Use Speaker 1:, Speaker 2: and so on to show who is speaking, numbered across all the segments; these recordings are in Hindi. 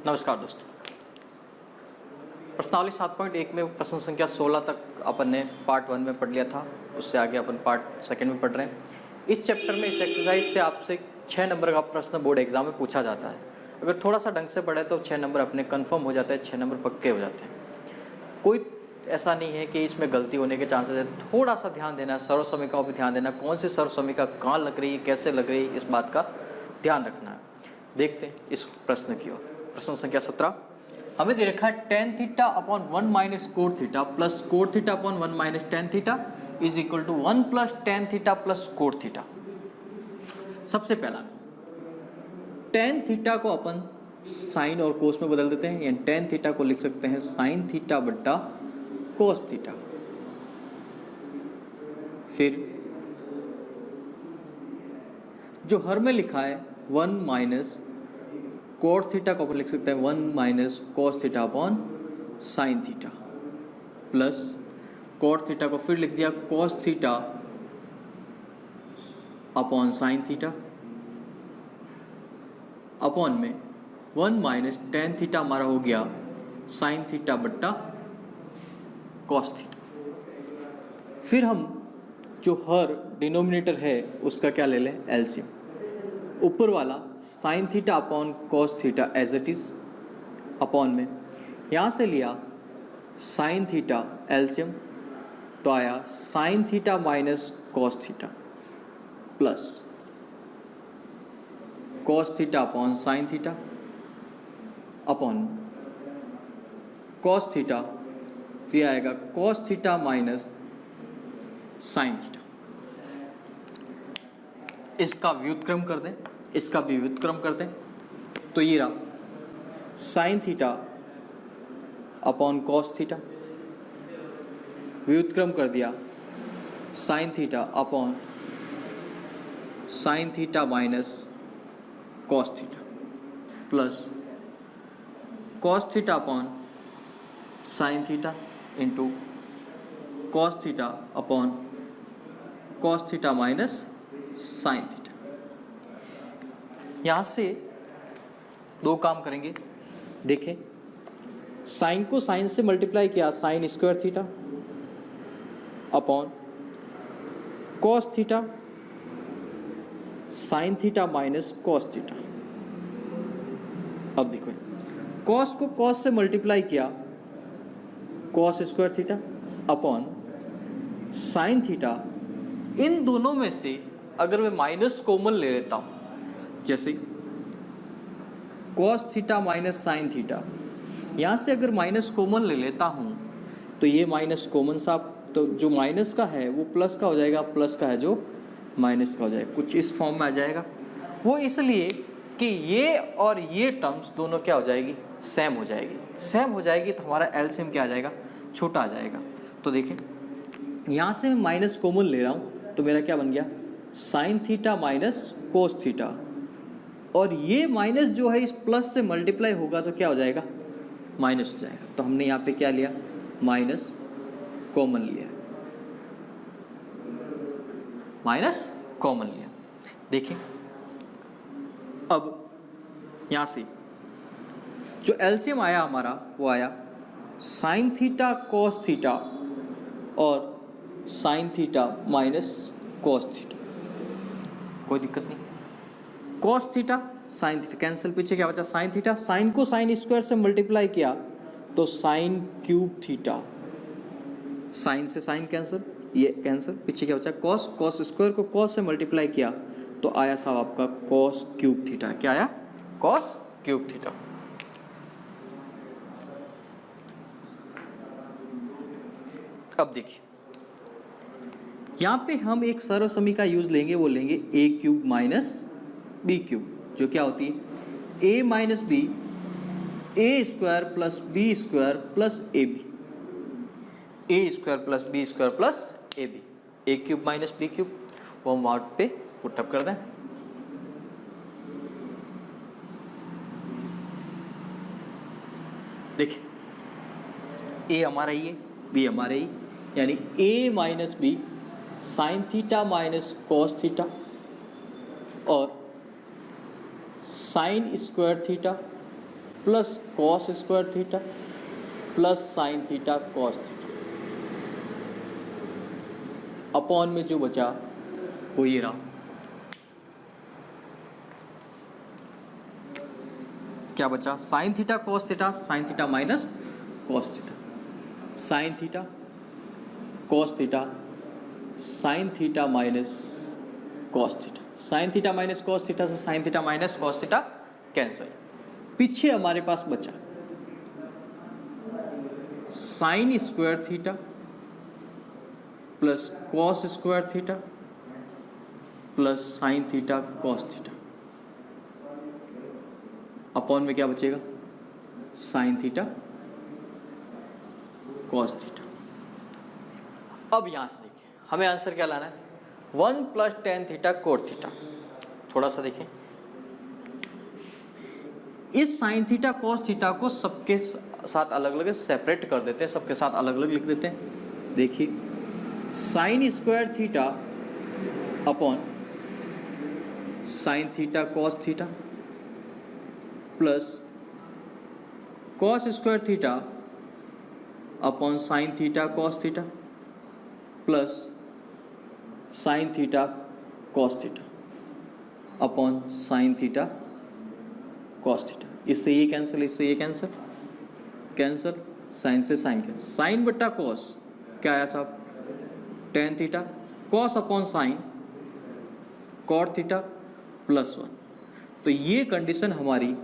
Speaker 1: नमस्कार दोस्तों। प्रश्नावली 7.1 में प्रश्न संख्या 16 तक अपन ने पार्ट 1 में पढ़ लिया था, उससे आगे अपन पार्ट 2 में पढ़ रहे हैं। इस चैप्टर में इस एक्सरसाइज से आपसे 6 नंबर का प्रश्न बोर्ड एग्जाम में पूछा जाता है। अगर थोड़ा सा ढंग से पढ़े तो 6 नंबर अपने कंफर्म हो जाते हैं, 6 नंबर पक्के हो जाते हैं। कोई ऐसा नहीं है कि इसमें गलती होने के चांसेस है। थोड़ा सा ध्यान देना है, सर्वसमीकाओं पर ध्यान देना, कौन सी सर्वसमीका कहाँ लग रही है, कैसे लग रही है, इस बात का ध्यान रखना है। देखते हैं इस प्रश्न की ओर। प्रश्न संख्या 17 हमें दे रखा है tan theta upon 1 minus cot theta plus cot theta upon 1 minus tan theta is equal to 1 plus tan theta plus cot theta. सबसे पहला tan थीटा को अपन साइन और कोस में बदल देते हैं, यानी tan थीटा को लिख सकते हैं साइन थीटा बट्टा कोस थीटा। फिर जो हर में लिखा है 1 माइनस कोट थीटा को अपन लिख सकते हैं 1 minus cos theta upon sine theta plus cot theta को फिर लिख दिया cos theta upon sine theta upon में 1 माइनस tan थीटा हमारा हो गया साइन थीटा बट्टा कोस थीटा। फिर हम जो हर डिनोमिनेटर है उसका क्या ले लें, एलसीएम। ऊपर वाला sine theta upon cos theta as it is upon में यहाँ से लिया साइन थीटा एलसीएम तो आया sine theta minus cos theta plus cos theta upon sine theta upon cos theta तो ये आएगा cos theta minus sine theta. इसका व्युत्क्रम कर दें, इसका भी व्युत्क्रम कर दें तो ये रहा sign theta upon cos theta, व्युत्क्रम कर दिया sign theta upon sine theta minus cos theta plus cos theta upon sine theta into cos theta upon cos theta minus sine theta. यहाँ से दो काम करेंगे। देखें, साइन को साइन से मल्टीप्लाई किया sine square theta upon cos theta sine theta minus cos theta. अब देखो, कॉस को कॉस से मल्टीप्लाई किया cos square theta upon sine theta. इन दोनों में से अगर मैं माइनस कॉमन ले लेता हूं, जैसे cos theta minus sine theta, यहाँ से अगर माइनस कॉमन ले लेता हूँ तो ये माइनस कॉमन सा, तो जो माइनस का है वो प्लस का हो जाएगा, प्लस का है जो माइनस का हो जाएगा, कुछ इस फॉर्म में आ जाएगा। वो इसलिए कि ये और ये टर्म्स दोनों क्या हो जाएगी, सेम हो जाएगी। सेम हो जाएगी तो हमारा एलसीएम क्या आ जाएगा, छोटा आ जाएगा। तो देखें, यहाँ से मैं माइनस कॉमन ले रहा हूँ तो मेरा क्या बन गया sign theta minus cos theta, और ये माइनस जो है इस प्लस से मल्टीप्लाई होगा तो क्या हो जाएगा, माइनस हो जाएगा। तो हमने यहाँ पे क्या लिया, माइनस कॉमन लिया, माइनस कॉमन लिया। देखिए अब यहाँ से जो एलसीएम आया हमारा वो आया साइन थीटा कॉस थीटा और sign theta minus cos theta, कोई दिक्कत नहीं। Cos theta sine theta cancel, पीछे क्या बचा साइन थीटा, साइन को साइन स्क्वायर से मल्टीप्लाई किया तो साइन क्यूब थीटा, साइन से साइन कैंसिल, ये कैंसिल, पीछे क्या बचा कॉस, कॉस स्क्वायर को कॉस से मल्टीप्लाई किया तो आया साहब आपका कॉस क्यूब थीटा। क्या आया, कॉस क्यूब थीटा। अब देखिए, यहाँ पे हम एक सर्वसमीका यूज लेंगे, वो लेंगे a cube minus b cube, जो क्या होती है a minus b, a square plus b square plus a b, a square plus b square plus a b, a cube minus b cube. वो हम आउट पे पुटअप कर दें। देखिए, ए हमारा ही है, बी हमारा ही, यानी a minus b sine theta minus cos theta और sine square theta plus cos square theta plus sine theta cos theta, upon में जो बचा वो ये रहा, क्या बचा, sine theta cos theta, sine theta minus cos theta, sine theta cos theta, sine theta minus cos theta, sine theta minus cos theta से sine theta minus cos theta cancel. पीछे हमारे पास बचा sine square theta plus cos square theta plus sine theta cos theta, upon में क्या बचेगा, साइन थीटा कॉस थीटा। अब यहां से देखिए हमें आंसर क्या लाना है, 1 plus tan theta cot theta. थोड़ा सा देखें, इस साइन थीटा कॉस थीटा को सबके साथ अलग अलग सेपरेट कर देते हैं, सबके साथ अलग अलग लिख देते हैं। देखिए sine square theta upon sine theta cos theta plus cos square theta upon sine theta cos theta plus sine theta cos theta upon sine theta cos theta. इससे ये कैंसिल, इससे ये कैंसिल, कैंसिल, साइन से साइन कैंसिल, साइन बट्टा कॉस क्या आया साहब, tan theta, cos upon sine cot theta plus 1। तो ये कंडीशन हमारी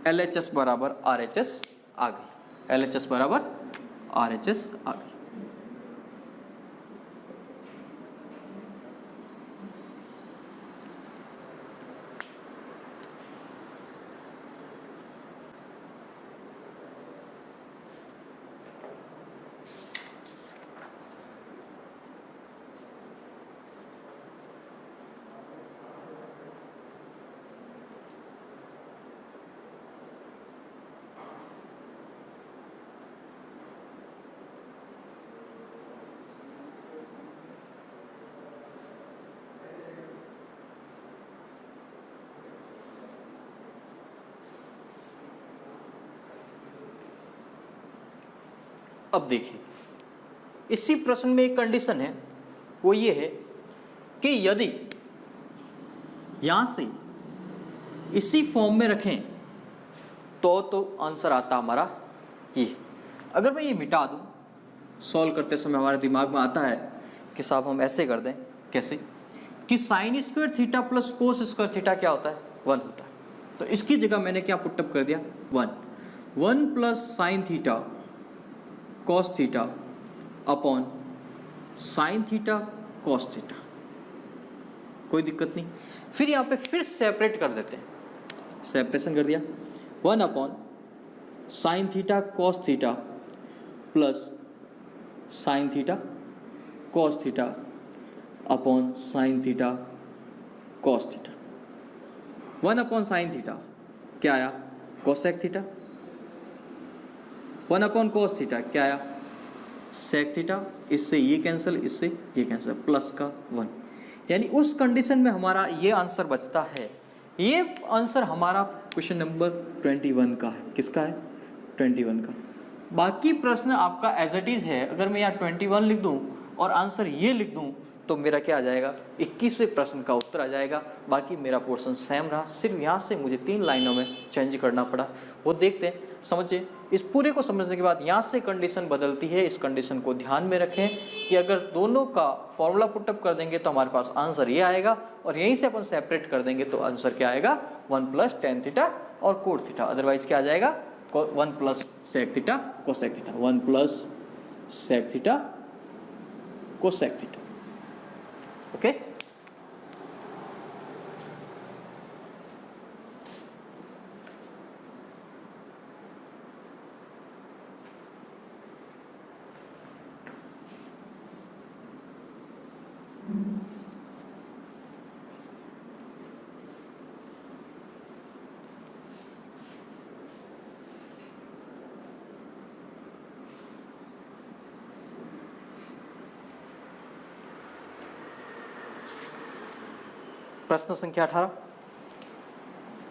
Speaker 1: LHS बराबर RHS आ गई, LHS बराबर RHS आ गई। अब देखिए इसी प्रश्न में एक कंडीशन है, वो ये है कि यदि यहां से इसी फॉर्म में रखें तो आंसर आता हमारा ये। अगर मैं ये मिटा दूं, सॉल्व करते समय हमारे दिमाग में आता है कि साहब हम ऐसे कर दें, कैसे कि sine square theta plus cos square theta क्या होता है, 1 होता है। तो इसकी जगह मैंने क्या पुटअप कर दिया, 1 plus sine theta cos theta upon sine theta cos theta, कोई दिक्कत नहीं। फिर यहाँ पे फिर सेपरेट कर देते हैं, सेपरेशन कर दिया, 1 upon sine theta cos theta plus sine theta cos theta upon sine theta cos theta. 1 upon sine theta क्या आया, cosec theta, 1 upon cos theta क्या आया, सेक थीटा, इससे ये कैंसिल, इससे ये कैंसिल, प्लस का 1। यानी उस कंडीशन में हमारा ये आंसर बचता है। ये आंसर हमारा क्वेश्चन नंबर 21 का है। किसका है, 21 का। बाकी प्रश्न आपका एज इट इज है। अगर मैं यहाँ 21 लिख दूँ और आंसर ये लिख दूँ तो मेरा क्या आ जाएगा, 21वें प्रश्न का उत्तर आ जाएगा। बाकी मेरा पोर्शन सेम रहा, सिर्फ यहाँ से मुझे 3 लाइनों में चेंज करना पड़ा। वो देखते हैं, समझिए। इस पूरे को समझने के बाद यहाँ से कंडीशन बदलती है, इस कंडीशन को ध्यान में रखें कि अगर दोनों का फॉर्मूला पुटअप कर देंगे तो हमारे पास आंसर ये आएगा, और यहीं से अपन सेपरेट कर देंगे तो आंसर क्या आएगा, 1 प्लस टेन थीटा और कोट थीटा। अदरवाइज क्या आ जाएगा, 1 plus sec theta cosec theta, 1 plus sec theta cosec theta. Okay, प्रश्न संख्या 18,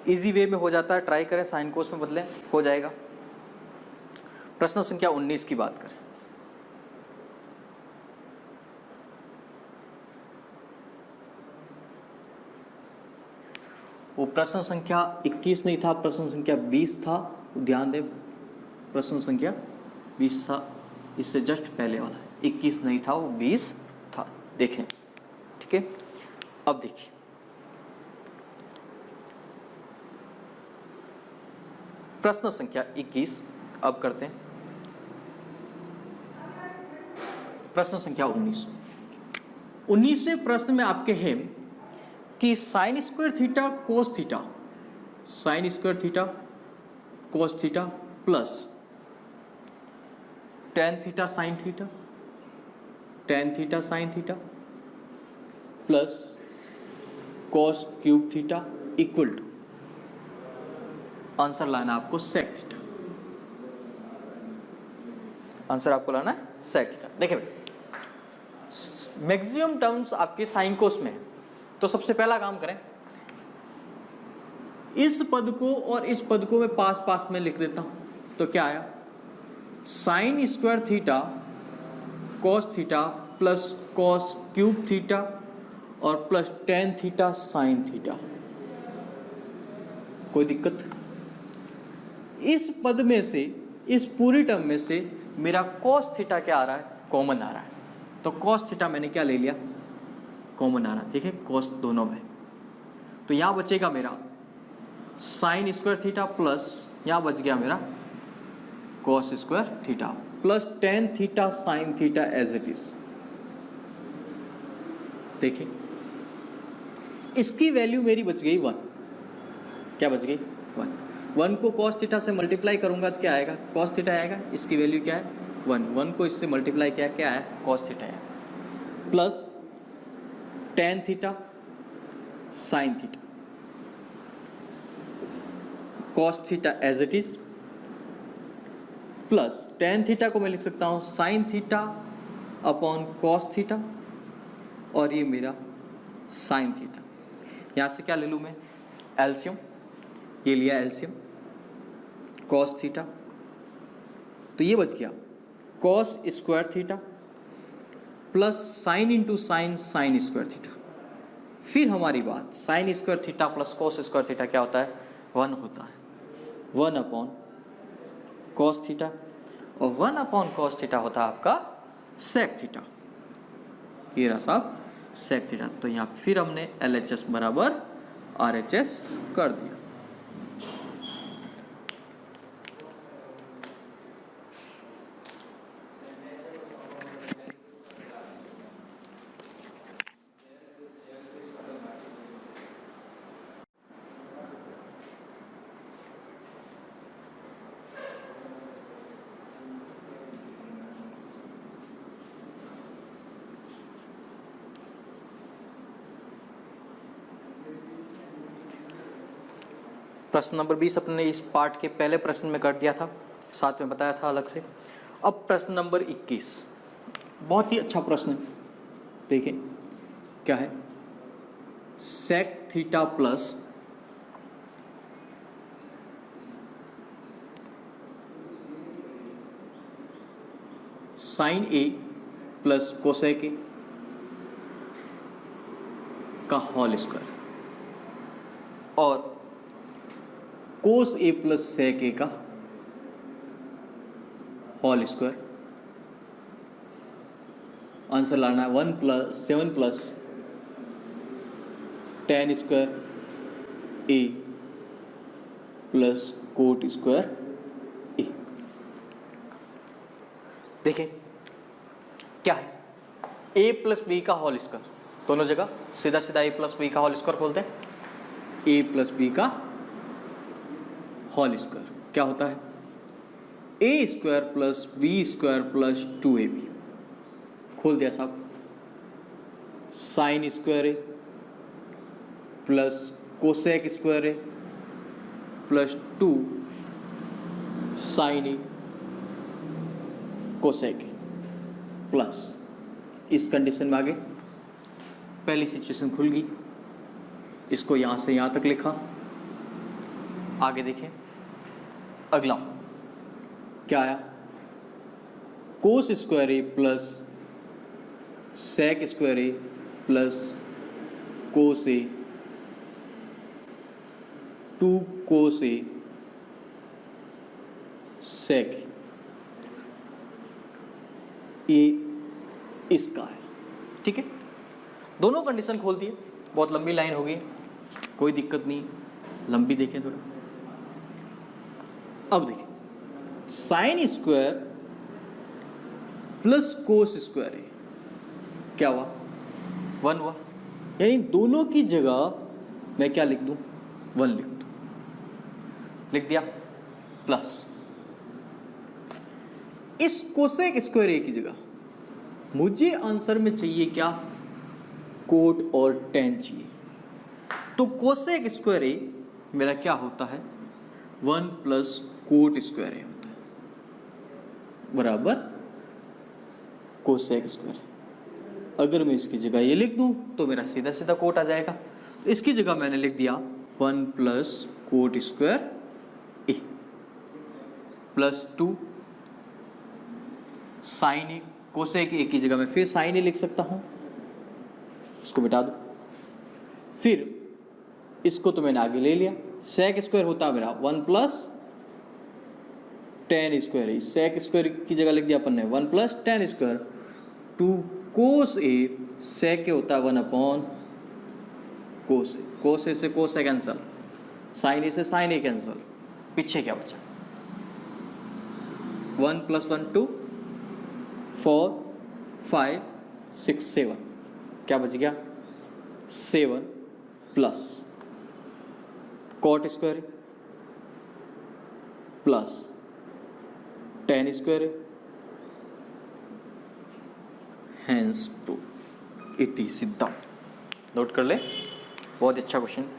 Speaker 1: इजी वे में हो जाता है, ट्राई करें, साइन कोस में बदलें, हो जाएगा। प्रश्न संख्या 19 की बात करें। वो प्रश्न संख्या 21 नहीं था, प्रश्न संख्या 20 था, ध्यान दें, प्रश्न संख्या 20 था, इससे जस्ट पहले वाला है, 21 नहीं था, वो 20 था, देखें, ठीक है। अब देखिए प्रश्न संख्या 21, अब करते हैं प्रश्न संख्या 19। 19वें प्रश्न में आपके हैं कि sine square theta cos theta, sine square theta cos theta plus tan theta sine theta, tan theta sine theta plus cos cube theta equal to, answer लाना आपको सेक थीटा, आंसर आपको लाना है सेक थीटा। देखिए मैक्सिमम टर्म्स आपके साइन कोस में है, तो सबसे पहला काम करें, इस पद को और इस पद को मैं पास पास में लिख देता हूं, तो क्या आया, sine square theta cos theta plus cos cube theta और plus tan theta sine theta. कोई दिक्कत? इस पद में से, इस पूरी टर्म में से मेरा कॉस थीटा क्या आ रहा है, कॉमन आ रहा है, तो कॉस थीटा मैंने क्या ले लिया, कॉमन आ रहा है, देखिए कॉस दोनों में, तो यहां बचेगा मेरा साइन स्क्वायर थीटा प्लस, यहां बच गया मेरा cos square theta plus tan theta sine theta as it is. देखिए इसकी वैल्यू मेरी बच गई 1, क्या बच गई 1, 1 को कॉस थीटा से मल्टीप्लाई करूंगा तो क्या आएगा, कॉस थीटा आएगा, इसकी वैल्यू क्या है 1, 1 को इससे मल्टीप्लाई किया क्या है, कॉस थीटा है, plus tan theta sine theta, cos theta as it is plus tan theta को मैं लिख सकता हूं sine theta upon cos theta और ये मेरा साइन थीटा। यहां से क्या ले लूं मैं, एलसीएम, ये लिया एलसीएम कॉस थीटा, तो ये बच गया cos square theta plus sine into sine, sign square theta. फिर हमारी बात, sign square theta plus cos square theta क्या होता है, 1 होता है, 1 अपॉन कॉस थीटा और 1 अपॉन कॉस थीटा होता है आपका सेक थीटा, ये रहा साहब सेक थीटा। तो यहाँ फिर हमने LHS बराबर RHS कर दिया। प्रश्न नंबर 20 अपने इस पार्ट के पहले प्रश्न में कर दिया था, साथ में बताया था अलग से। अब प्रश्न नंबर 21 बहुत ही अच्छा प्रश्न है, देखिए क्या है, sec theta plus sign A plus cosec A का होल स्क्वायर और कोस ए प्लस सेक ए का होल स्क्वायर। आंसर लाना है 1 plus 7 plus tan square A plus cot square a. देखें क्या है, ए प्लस बी का होल स्क्वायर, दोनों जगह सीधा सीधा ए प्लस बी का होल स्क्वायर खोलते हैं, ए प्लस बी का होल स्क्वायर क्या होता है, a square plus b square plus 2ab, खोल दिया साहब, sine square A plus cosec square A plus 2 sine A cosec a plus, इस कंडीशन में आगे पहली सिचुएशन खुल गई, इसको यहाँ से यहाँ तक लिखा, आगे देखें, अगला क्या आया, कोस स्क्वायर ए प्लस सेक स्क्वायर ए प्लस कोस ए 2 कोस ए सेक ए इसका है। ठीक है, दोनों कंडीशन खोल दिए, बहुत लंबी लाइन होगी, कोई दिक्कत नहीं, लंबी देखें थोड़ा। अब देखिए, sine square plus cos square है, क्या हुआ, 1 हुआ, यानी दोनों की जगह मैं क्या लिख दूं, 1 लिख दूं, लिख दिया, प्लस इस कोसेक स्क्वायर ए की जगह मुझे आंसर में चाहिए क्या, कोट और टेन चाहिए, तो कोसेक स्क्वायर ए मेरा क्या होता है, 1 प्लस कोट स्क्वायर ए होता है बराबर कोसेक स्क्वायर। अगर मैं इसकी जगह ये लिख दूं तो मेरा सीधा सीधा कोट आ जाएगा, तो इसकी जगह मैंने लिख दिया 1 plus cot square A plus 2 sine A, cosec A की जगह मैं फिर साइन ए लिख सकता हूं, इसको मिटा दो, फिर इसको तो मैंने आगे ले लिया, सेक स्क्वायर होता है मेरा 1 प्लस टेन स्क्वायर है, सेक स्क्वायर की जगह लिख दिया अपन ने 1 प्लस टेन स्क्वायर, 2 कोस ए, सेक के होता है 1 अपॉन कोस ए, कोस ए से कोस ए कैंसल, साइन ए से साइन ए कैंसल, पीछे क्या बचा, 1 प्लस 1 2 4 5 6 7, क्या बच गया 7 plus cot square plus tan square hence 2 इति सिद्धांत। नोट कर ले, बहुत अच्छा क्वेश्चन।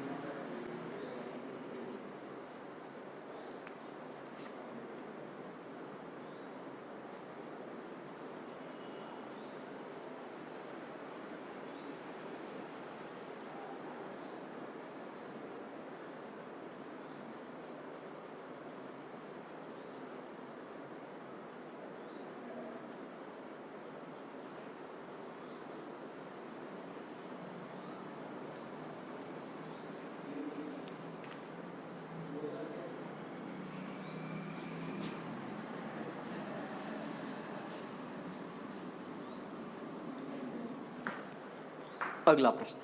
Speaker 1: अगला प्रश्न,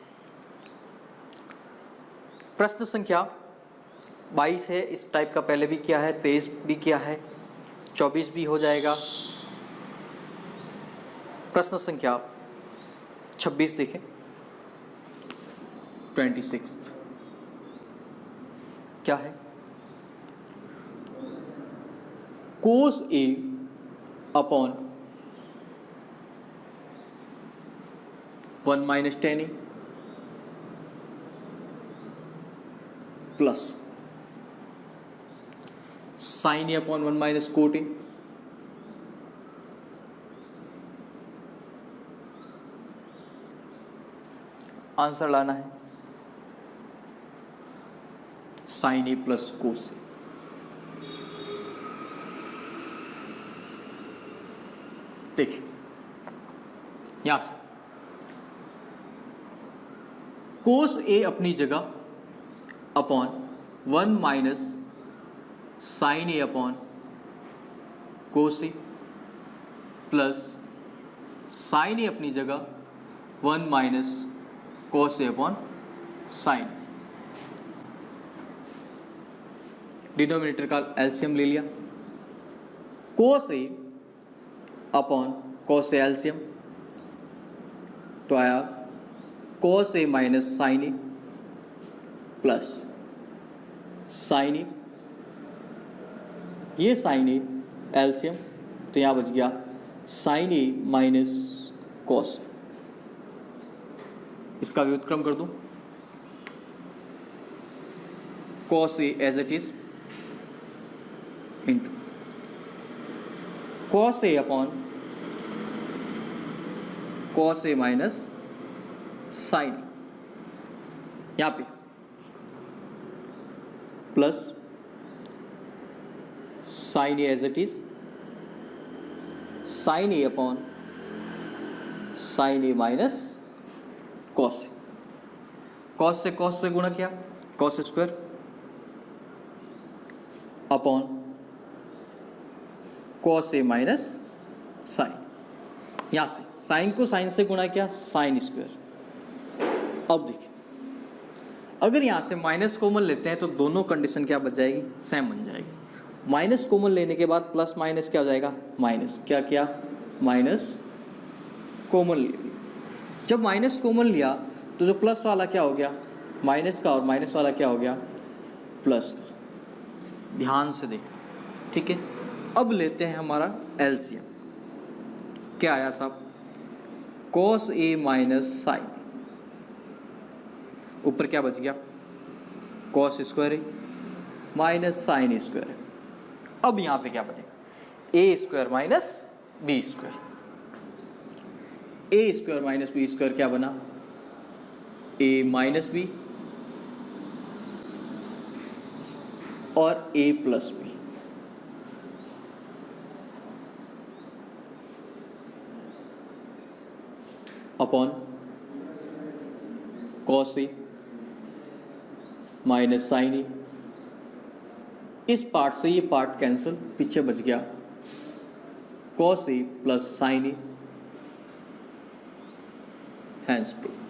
Speaker 1: प्रश्न संख्या 22 है, इस टाइप का पहले भी किया है, 23 भी किया है, 24 भी हो जाएगा। प्रश्न संख्या 26 देखें, 26 क्या है, cos A upon 1 minus tan a plus sign A upon 1 minus cot a, answer लाना है साइन ए प्लस कोस ए। देखिए यहां से कोस ए अपनी जगह अपॉन 1 माइनस साइन ए अपॉन कोस ए प्लस साइन ए अपनी जगह 1 माइनस कोस ए अपॉन साइन। डिनोमिनेटर का एलसीएम ले लिया, कोस ए अपॉन कोस ए एलसीएम तो आया कोस A minus sign A plus sign ए, ये साइन ए एलसीएम तो यहाँ बच गया साइन ए माइनस कोस। इसका व्युत्क्रम कर दूं, cos A as it is into cos A upon cos A minus sin, यहाँ पे plus sign A as it is, sin A upon sin A minus cos A, cos से गुणा किया, cos square upon cos A minus sin, यहां से साइन को साइन से गुणा किया, साइन स्क्वायर। अब देखिए अगर यहां से माइनस कॉमन लेते हैं तो दोनों कंडीशन क्या बच जाएगी, सेम बन जाएगी। माइनस कॉमन लेने के बाद प्लस माइनस क्या हो जाएगा, माइनस, क्या किया, माइनस कॉमन ले लिया। जब माइनस कॉमन लिया तो जो प्लस वाला क्या हो गया, माइनस का, और माइनस वाला क्या हो गया, प्लस का। ध्यान से देखना, ठीक है। अब लेते हैं हमारा एलसीएम, क्या आया साहब, कॉस ए माइनस साइन, ऊपर क्या बच गया, कॉस स्क्वायर ए माइनस साइन स्क्वायर है। अब यहां पे क्या बनेगा, ए स्क्वायर माइनस बी स्क्वायर, ए स्क्वायर माइनस बी स्क्वायर क्या बना, ए माइनस बी और ए plus B, upon cos A minus sign ए। इस पार्ट से ये पार्ट कैंसिल, पीछे बच गया cos A plus sign A, hence proof.